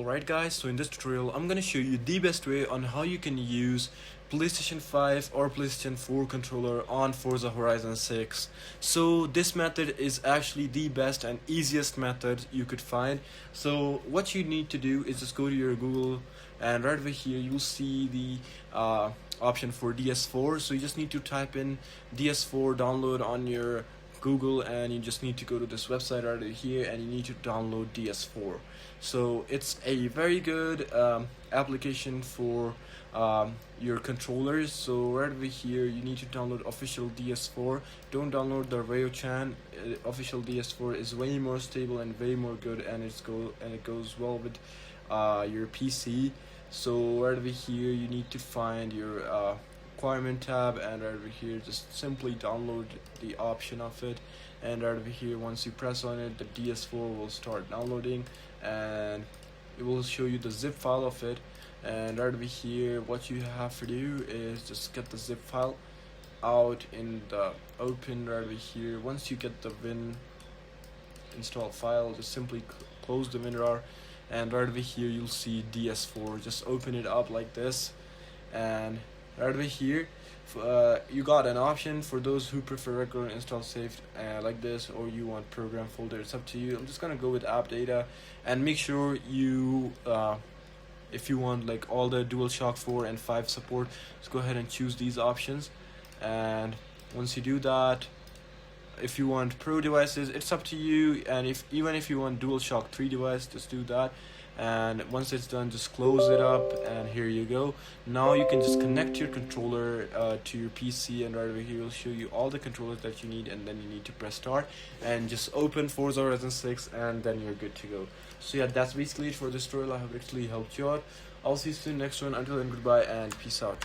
Alright guys, so in this tutorial I'm gonna show you the best way on how you can use PlayStation 5 or PlayStation 4 controller on Forza Horizon 6. So this method is actually the best and easiest method you could find. So what you need to do is just go to your Google, and right over here you'll see the option for DS4. So you just need to type in DS4 download on your Google, and you just need to go to this website right over here and you need to download DS4. So it's a very good application for your controllers. So right over here you need to download official DS4. Don't download the Rayo-chan. Official DS4 is way more stable and way more good, and it goes well with your PC. So right over here you need to find your requirement tab, and right over here just simply download the option of it, and right over here once you press on it, the DS4 will start downloading and it will show you the zip file of it. And right over here what you have to do is just get the zip file out in the open right over here. Once you get the win install file, just simply close the WinRAR, and right over here you'll see DS4. Just open it up like this, and right over here you got an option for those who prefer regular install saved like this, or you want program folder. It's up to you. I'm just gonna go with app data, and make sure you if you want like all the DualShock 4 and 5 support, just go ahead and choose these options. And once you do that, if you want pro devices, it's up to you, and even if you want DualShock 3 device, just do that. And once it's done, just close it up, and here you go. Now you can just connect your controller to your PC, and right over here will show you all the controllers that you need, and then you need to press start and just open Forza Horizon 6, and then you're good to go. So yeah, that's basically it for this tutorial. I hope it actually helped you out. I'll see you soon next one. Until then, goodbye and peace out.